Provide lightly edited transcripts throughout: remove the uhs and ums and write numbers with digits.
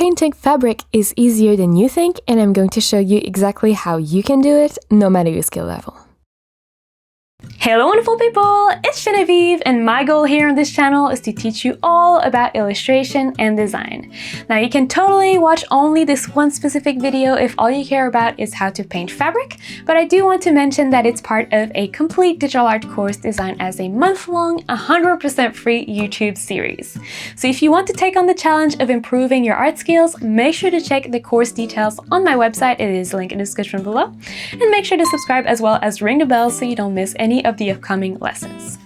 Painting fabric is easier than you think, and I'm going to show you exactly how you can do it, no matter your skill level. Hello wonderful people, it's Genevieve, and my goal here on this channel is to teach you all about illustration and design. Now you can totally watch only this one specific video if all you care about is how to paint fabric, but I do want to mention that it's part of a complete digital art course designed as a month-long, 100% free YouTube series. So if you want to take on the challenge of improving your art skills, make sure to check the course details on my website, it is linked in the description below, and make sure to subscribe as well as ring the bell so you don't miss any of the upcoming lessons.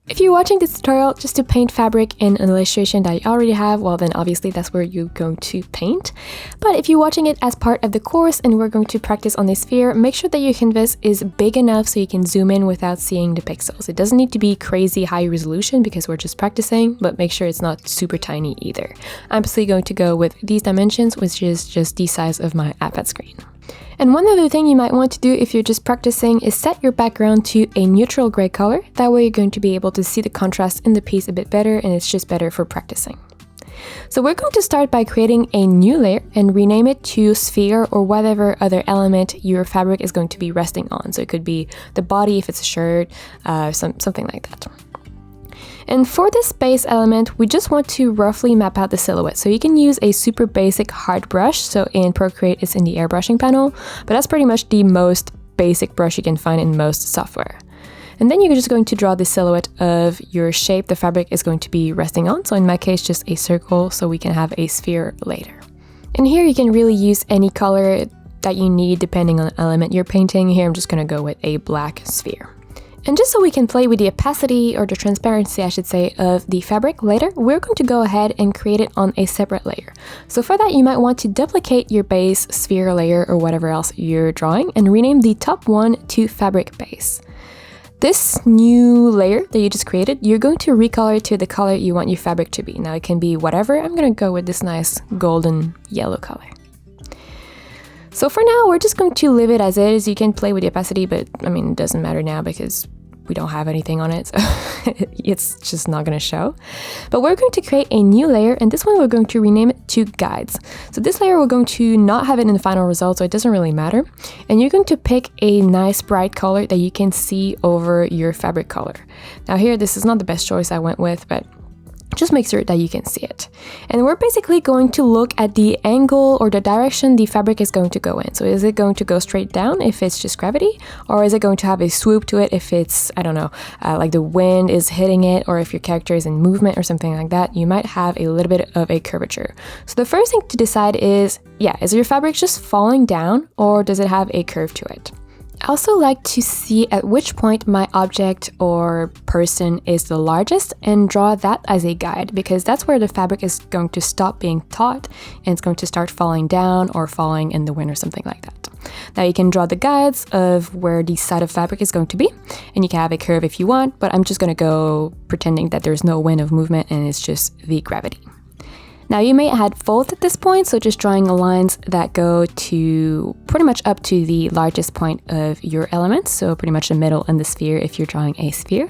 If you're watching this tutorial just to paint fabric in an illustration that you already have, well then obviously that's where you're going to paint. But if you're watching it as part of the course and we're going to practice on a sphere, make sure that your canvas is big enough so you can zoom in without seeing the pixels. It doesn't need to be crazy high resolution because we're just practicing, but make sure it's not super tiny either. I'm basically going to go with these dimensions, which is just the size of my iPad screen. And one other thing you might want to do if you're just practicing is set your background to a neutral gray color. That way you're going to be able to see the contrast in the piece a bit better, and it's just better for practicing. So we're going to start by creating a new layer and rename it to sphere or whatever other element your fabric is going to be resting on. So it could be the body if it's a shirt, something like that. And for this base element, we just want to roughly map out the silhouette. So you can use a super basic hard brush. So in Procreate, it's in the airbrushing panel, but that's pretty much the most basic brush you can find in most software. And then you're just going to draw the silhouette of your shape the fabric is going to be resting on. So in my case, just a circle, so we can have a sphere later. And here you can really use any color that you need depending on the element you're painting. Here I'm just going to go with a black sphere. And just so we can play with the opacity, or the transparency I should say, of the fabric later, we're going to go ahead and create it on a separate layer. So for that you might want to duplicate your base sphere layer or whatever else you're drawing and rename the top one to fabric base. This new layer that you just created, you're going to recolor it to the color you want your fabric to be. Now it can be whatever, I'm going to go with this nice golden yellow color. So for now, we're just going to leave it as is. You can play with the opacity, but I mean, it doesn't matter now because we don't have anything on it, so it's just not going to show. But we're going to create a new layer, and this one we're going to rename it to guides. So this layer we're going to not have it in the final result, so it doesn't really matter. And you're going to pick a nice bright color that you can see over your fabric color. Now here, this is not the best choice I went with, but just make sure that you can see it. And we're basically going to look at the angle or the direction the fabric is going to go in. So is it going to go straight down if it's just gravity? Or is it going to have a swoop to it if it's, I don't know, like the wind is hitting it, or if your character is in movement or something like that, you might have a little bit of a curvature. So the first thing to decide is, is your fabric just falling down or does it have a curve to it? I also like to see at which point my object or person is the largest and draw that as a guide, because that's where the fabric is going to stop being taut and it's going to start falling down or falling in the wind or something like that. Now you can draw the guides of where the side of fabric is going to be, and you can have a curve if you want, but I'm just going to go pretending that there's no wind of movement and it's just the gravity. Now you may add folds at this point, so just drawing lines that go to pretty much up to the largest point of your element, so pretty much the middle in the sphere if you're drawing a sphere.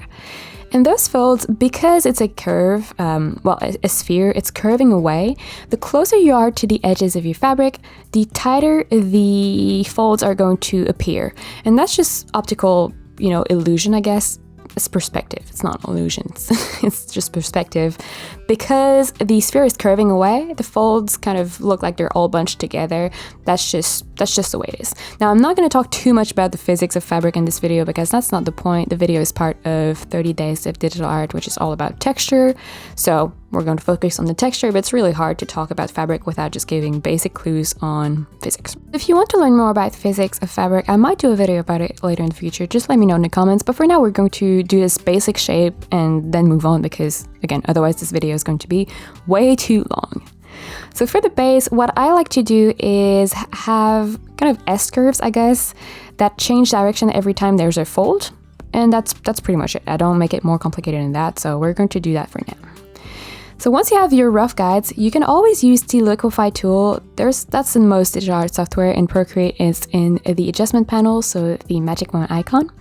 And those folds, because it's a curve, a sphere, it's curving away. The closer you are to the edges of your fabric, the tighter the folds are going to appear. And that's just optical, illusion, I guess. It's perspective, it's not an illusion, it's just perspective. Because the sphere is curving away, the folds kind of look like they're all bunched together. That's just the way it is. Now I'm not going to talk too much about the physics of fabric in this video because that's not the point. The video is part of 30 Days of Digital Art, which is all about texture. So we're going to focus on the texture, but it's really hard to talk about fabric without just giving basic clues on physics. If you want to learn more about physics of fabric, I might do a video about it later in the future. Just let me know in the comments. But for now, we're going to do this basic shape and then move on because, again, otherwise this video is going to be way too long. So for the base, what I like to do is have kind of S-curves, I guess, that change direction every time there's a fold. And that's pretty much it. I don't make it more complicated than that, so we're going to do that for now. So once you have your rough guides, you can always use the liquify tool. That's in most digital art software, and Procreate is in the adjustment panel, so the magic wand icon.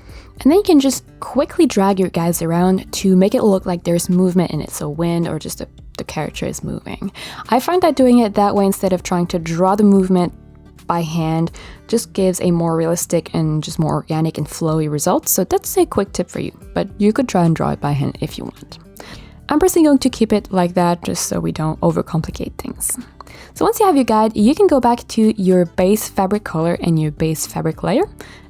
And then you can just quickly drag your guides around to make it look like there's movement in it, so wind or just the character is moving. I find that doing it that way instead of trying to draw the movement by hand just gives a more realistic and just more organic and flowy result. So that's a quick tip for you, but you could try and draw it by hand if you want. I'm personally going to keep it like that just so we don't overcomplicate things. So once you have your guide, you can go back to your base fabric color and your base fabric layer,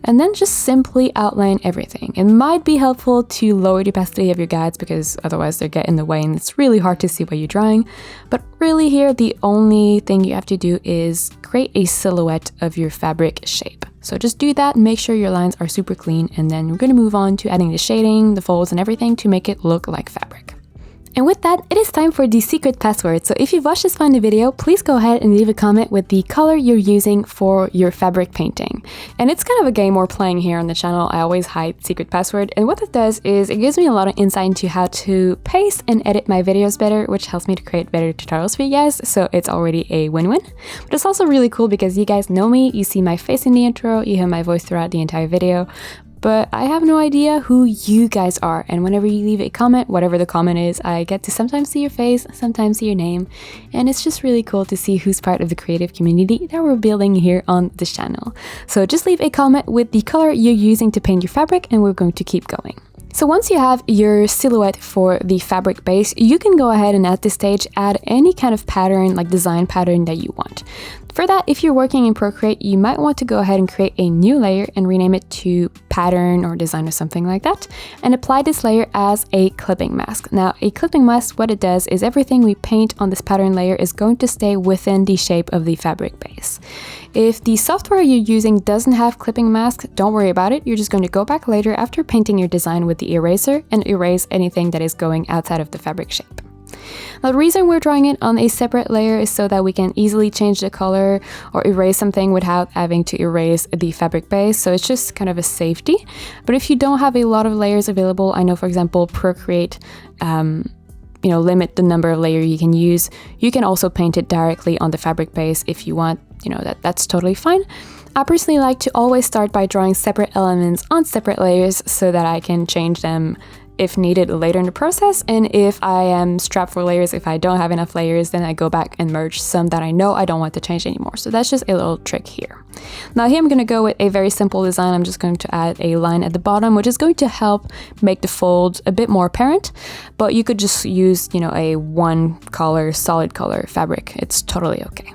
and then just simply outline everything. It might be helpful to lower the opacity of your guides because otherwise they get in the way and it's really hard to see what you're drawing. But really here, the only thing you have to do is create a silhouette of your fabric shape. So just do that and make sure your lines are super clean, and then we're going to move on to adding the shading, the folds and everything to make it look like fabric. And with that, it is time for the secret password. So if you've watched this far in the video, please go ahead and leave a comment with the color you're using for your fabric painting. And it's kind of a game we're playing here on the channel. I always hide secret password. And what it does is it gives me a lot of insight into how to pace and edit my videos better, which helps me to create better tutorials for you guys. So it's already a win-win. But it's also really cool because you guys know me, you see my face in the intro, you hear my voice throughout the entire video. But I have no idea who you guys are, and whenever you leave a comment, whatever the comment is, I get to sometimes see your face, sometimes see your name, and it's just really cool to see who's part of the creative community that we're building here on this channel. So just leave a comment with the color you're using to paint your fabric, and we're going to keep going. So once you have your silhouette for the fabric base, you can go ahead and at this stage add any kind of pattern, like design pattern that you want. For that, if you're working in Procreate, you might want to go ahead and create a new layer and rename it to pattern or design or something like that, and apply this layer as a clipping mask. Now, a clipping mask, what it does is everything we paint on this pattern layer is going to stay within the shape of the fabric base. If the software you're using doesn't have clipping mask, don't worry about it. You're just going to go back later after painting your design with the eraser and erase anything that is going outside of the fabric shape. Now, the reason we're drawing it on a separate layer is so that we can easily change the color or erase something without having to erase the fabric base. So it's just kind of a safety. But if you don't have a lot of layers available, I know, for example, Procreate, limit the number of layers you can use. You can also paint it directly on the fabric base if you want. That's totally fine. I personally like to always start by drawing separate elements on separate layers so that I can change them if needed later in the process. And if I am strapped for layers, if I don't have enough layers, then I go back and merge some that I know I don't want to change anymore. So that's just a little trick here. Now here I'm going to go with a very simple design. I'm just going to add a line at the bottom, which is going to help make the folds a bit more apparent, but you could just use, a one color, solid color fabric. It's totally okay.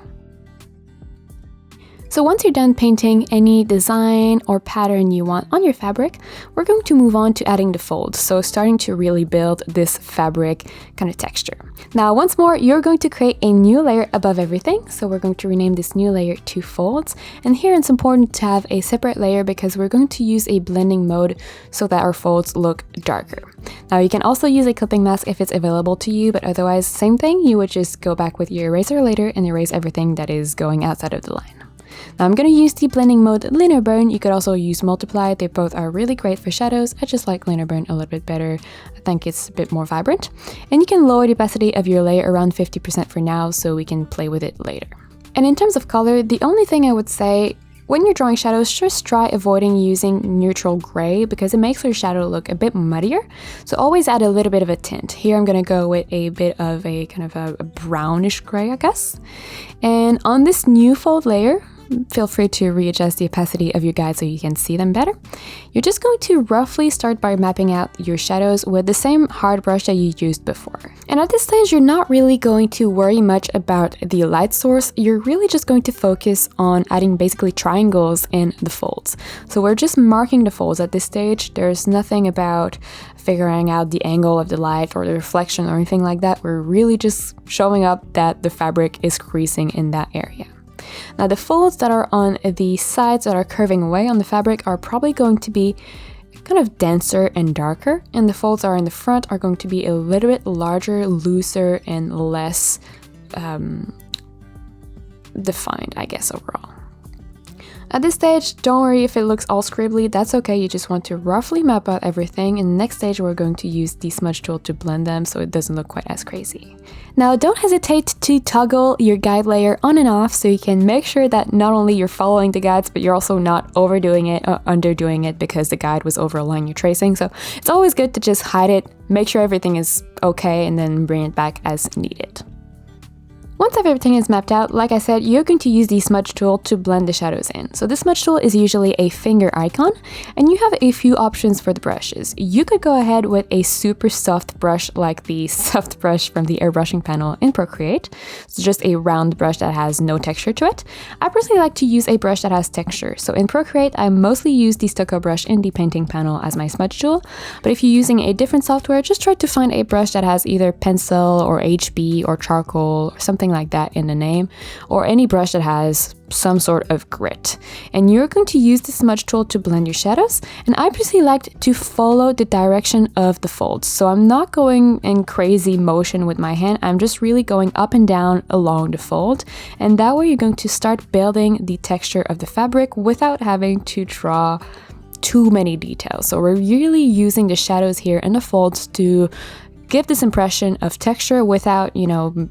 So once you're done painting any design or pattern you want on your fabric, we're going to move on to adding the folds. So starting to really build this fabric kind of texture. Now, once more, you're going to create a new layer above everything. So we're going to rename this new layer to folds. And here it's important to have a separate layer because we're going to use a blending mode so that our folds look darker. Now you can also use a clipping mask if it's available to you, but otherwise, same thing. You would just go back with your eraser later and erase everything that is going outside of the line. Now I'm going to use the blending mode Linear Burn. You could also use Multiply. They both are really great for shadows. I just like Linear Burn a little bit better. I think it's a bit more vibrant. And you can lower the opacity of your layer around 50% for now so we can play with it later. And in terms of color, the only thing I would say when you're drawing shadows, just try avoiding using neutral gray because it makes your shadow look a bit muddier. So always add a little bit of a tint. Here I'm going to go with a bit of a kind of a brownish gray, I guess. And on this new fold layer, feel free to readjust the opacity of your guide so you can see them better. You're just going to roughly start by mapping out your shadows with the same hard brush that you used before. And at this stage, you're not really going to worry much about the light source. You're really just going to focus on adding basically triangles in the folds. So we're just marking the folds at this stage. There's nothing about figuring out the angle of the light or the reflection or anything like that. We're really just showing up that the fabric is creasing in that area. Now the folds that are on the sides that are curving away on the fabric are probably going to be kind of denser and darker, and the folds that are in the front are going to be a little bit larger, looser, and less defined, I guess, overall. At this stage, don't worry if it looks all scribbly, that's okay, you just want to roughly map out everything. In the next stage, we're going to use the smudge tool to blend them so it doesn't look quite as crazy. Now, don't hesitate to toggle your guide layer on and off so you can make sure that not only you're following the guides, but you're also not overdoing it or underdoing it because the guide was over a line you're tracing. So it's always good to just hide it, make sure everything is okay, and then bring it back as needed. Once everything is mapped out, like I said, you're going to use the smudge tool to blend the shadows in. So the smudge tool is usually a finger icon, and you have a few options for the brushes. You could go ahead with a super soft brush like the soft brush from the airbrushing panel in Procreate. It's just a round brush that has no texture to it. I personally like to use a brush that has texture. So in Procreate, I mostly use the stucco brush in the painting panel as my smudge tool. But if you're using a different software, just try to find a brush that has either pencil or HB or charcoal or something like that in the name, or any brush that has some sort of grit. And you're going to use the smudge tool to blend your shadows, and I personally like to follow the direction of the folds. So I'm not going in crazy motion with my hand, I'm just really going up and down along the fold, and that way you're going to start building the texture of the fabric without having to draw too many details. So we're really using the shadows here and the folds to give this impression of texture without,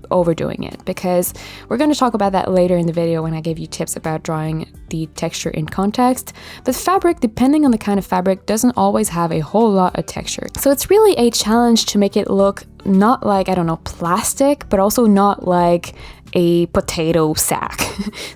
overdoing it, because we're going to talk about that later in the video when I give you tips about drawing the texture in context. But fabric, depending on the kind of fabric, doesn't always have a whole lot of texture. So it's really a challenge to make it look not like, plastic, but also not like a potato sack.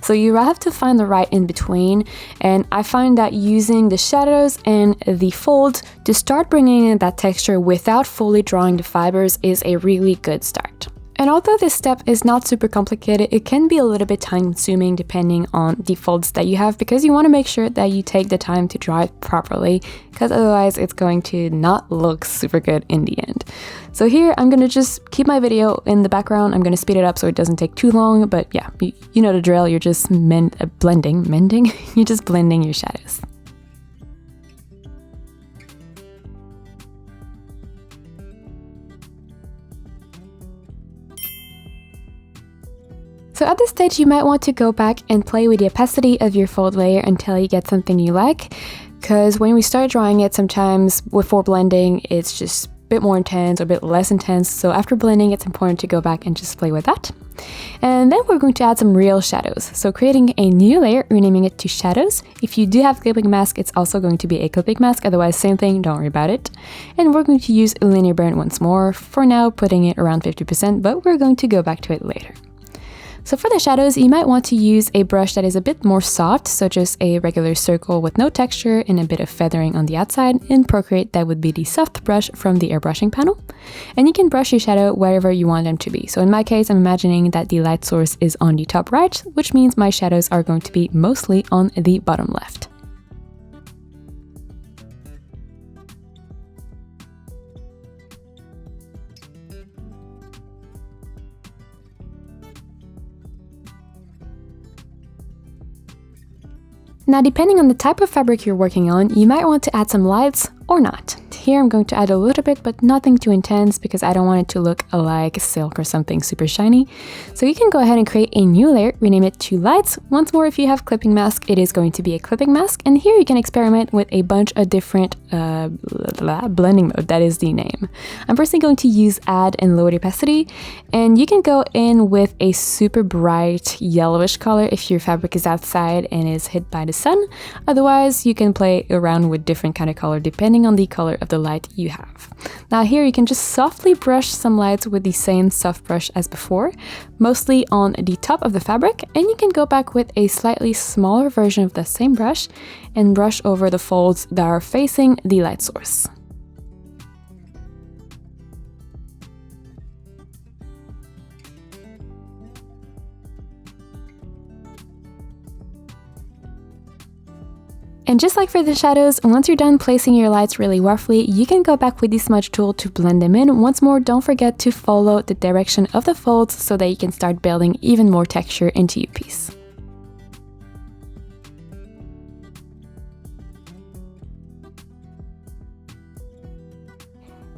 So you have to find the right in between, and I find that using the shadows and the folds to start bringing in that texture without fully drawing the fibers is a really good start. And although this step is not super complicated, it can be a little bit time consuming depending on the folds that you have, because you want to make sure that you take the time to draw it properly, because otherwise it's going to not look super good in the end. So here I'm going to just keep my video in the background. I'm going to speed it up so it doesn't take too long, but yeah, you know the drill. You're just blending. You're just blending your shadows. So at this stage, you might want to go back and play with the opacity of your fold layer until you get something you like, because when we start drawing it, sometimes before blending, it's just a bit more intense or a bit less intense. So after blending, it's important to go back and just play with that. And then we're going to add some real shadows. So creating a new layer, renaming it to shadows. If you do have clipping mask, it's also going to be a clipping mask. Otherwise, same thing, don't worry about it. And we're going to use a linear burn once more, for now putting it around 50%, but we're going to go back to it later. So for the shadows, you might want to use a brush that is a bit more soft, so just a regular circle with no texture and a bit of feathering on the outside. In Procreate, that would be the soft brush from the airbrushing panel. And you can brush your shadow wherever you want them to be. So in my case, I'm imagining that the light source is on the top right, which means my shadows are going to be mostly on the bottom left. Now, depending on the type of fabric you're working on, you might want to add some lights or not. Here I'm going to add a little bit, but nothing too intense because I don't want it to look like silk or something super shiny. So you can go ahead and create a new layer, rename it to lights. Once more, if you have clipping mask, it is going to be a clipping mask. And here you can experiment with a bunch of different blending mode, that is the name. I'm personally going to use add and lower the opacity. And you can go in with a super bright yellowish color if your fabric is outside and is hit by the sun. Otherwise, you can play around with different kind of color depending on the color of the light you have. Now here you can just softly brush some lights with the same soft brush as before, mostly on the top of the fabric, and you can go back with a slightly smaller version of the same brush and brush over the folds that are facing the light source. And just like for the shadows, once you're done placing your lights really roughly, you can go back with the smudge tool to blend them in. Once more, don't forget to follow the direction of the folds so that you can start building even more texture into your piece.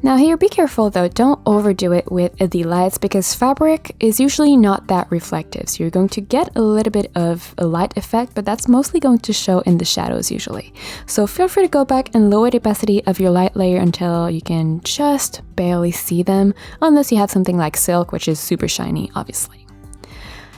Now here, be careful though, don't overdo it with the lights because fabric is usually not that reflective. So you're going to get a little bit of a light effect, but that's mostly going to show in the shadows usually. So feel free to go back and lower the opacity of your light layer until you can just barely see them, unless you have something like silk, which is super shiny, obviously.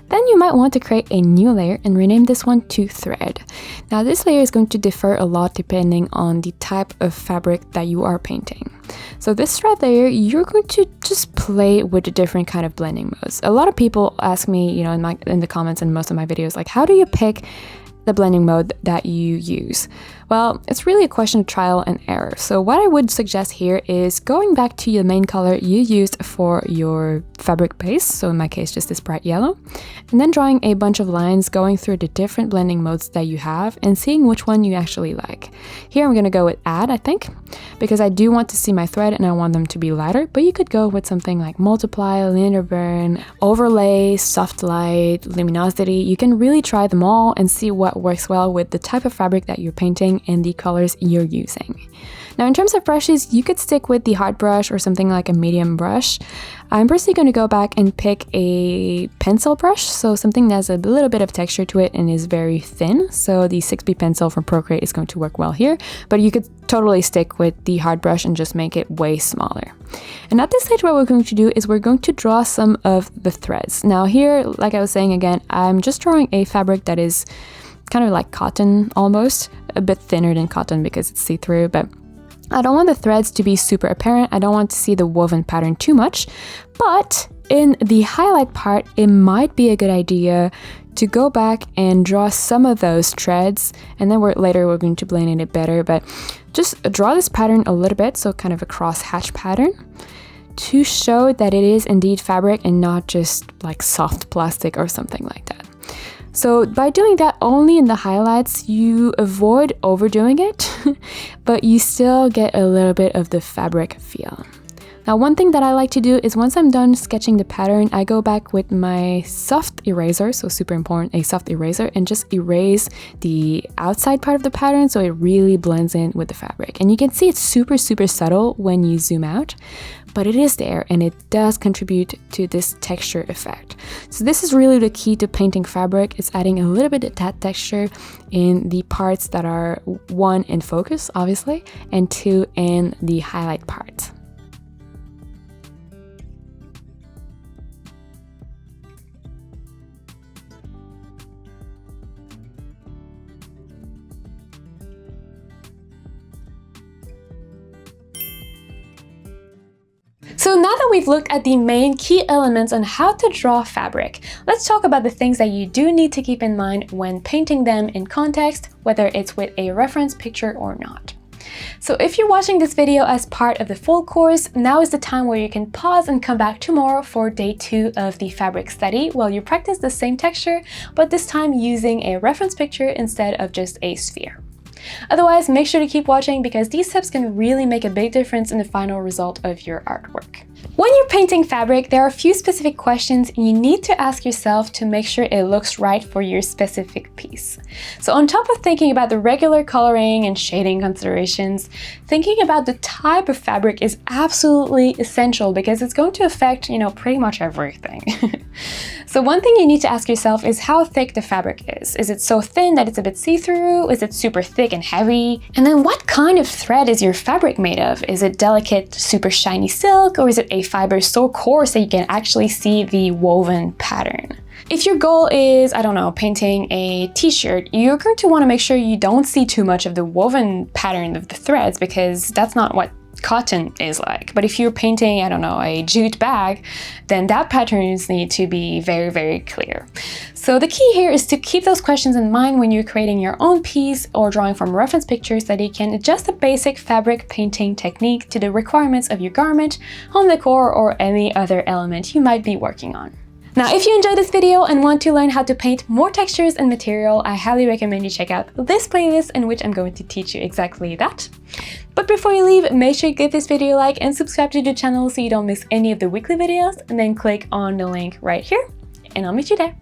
Then you might want to create a new layer and rename this one to thread. Now this layer is going to differ a lot depending on the type of fabric that you are painting. So this thread layer, you're going to just play with the different kind of blending modes. A lot of people ask me, you know, in the comments in most of my videos, like, how do you pick the blending mode that you use? Well, it's really a question of trial and error. So what I would suggest here is going back to your main color you used for your fabric base, so in my case just this bright yellow, and then drawing a bunch of lines going through the different blending modes that you have and seeing which one you actually like. Here I'm going to go with add, I think, because I do want to see my thread and I want them to be lighter, but you could go with something like multiply, linear burn, overlay, soft light, luminosity. You can really try them all and see what works well with the type of fabric that you're painting and the colors you're using. Now in terms of brushes, you could stick with the hard brush or something like a medium brush. I'm personally going to go back and pick a pencil brush, so something that has a little bit of texture to it and is very thin. So the 6B pencil from Procreate is going to work well here, but you could totally stick with the hard brush and just make it way smaller. And at this stage, what we're going to do is we're going to draw some of the threads. Now here, like I was saying again, I'm just drawing a fabric that is kind of like cotton almost, a bit thinner than cotton because it's see-through, but I don't want the threads to be super apparent. I don't want to see the woven pattern too much, but in the highlight part, it might be a good idea to go back and draw some of those threads, and then later we're going to blend it better, but just draw this pattern a little bit, so kind of a cross hatch pattern, to show that it is indeed fabric and not just like soft plastic or something like that. So by doing that only in the highlights, you avoid overdoing it, but you still get a little bit of the fabric feel. Now, one thing that I like to do is once I'm done sketching the pattern, I go back with my soft eraser, so super important, a soft eraser, and just erase the outside part of the pattern so it really blends in with the fabric. And you can see it's super, super subtle when you zoom out, but it is there and it does contribute to this texture effect. So this is really the key to painting fabric. It's adding a little bit of that texture in the parts that are, one, in focus, obviously, and two, in the highlight parts. So now that we've looked at the main key elements on how to draw fabric, let's talk about the things that you do need to keep in mind when painting them in context, whether it's with a reference picture or not. So if you're watching this video as part of the full course, now is the time where you can pause and come back tomorrow for day 2 of the fabric study while you practice the same texture, but this time using a reference picture instead of just a sphere. Otherwise, make sure to keep watching because these steps can really make a big difference in the final result of your artwork. When you're painting fabric, there are a few specific questions you need to ask yourself to make sure it looks right for your specific piece. So on top of thinking about the regular coloring and shading considerations, thinking about the type of fabric is absolutely essential because it's going to affect, pretty much everything. So one thing you need to ask yourself is how thick the fabric is. Is it so thin that it's a bit see-through? Is it super thick and heavy? And then what kind of thread is your fabric made of? Is it delicate, super shiny silk, or is it a fiber so coarse that you can actually see the woven pattern? If your goal is, painting a t-shirt, you're going to want to make sure you don't see too much of the woven pattern of the threads because that's not what cotton is like. But if you're painting, a jute bag, then that patterns need to be very, very clear. So the key here is to keep those questions in mind when you're creating your own piece or drawing from reference pictures so that you can adjust the basic fabric painting technique to the requirements of your garment, home decor, or any other element you might be working on. Now, if you enjoyed this video and want to learn how to paint more textures and material, I highly recommend you check out this playlist in which I'm going to teach you exactly that. But before you leave, make sure you give this video a like and subscribe to the channel so you don't miss any of the weekly videos, and then click on the link right here, and I'll meet you there.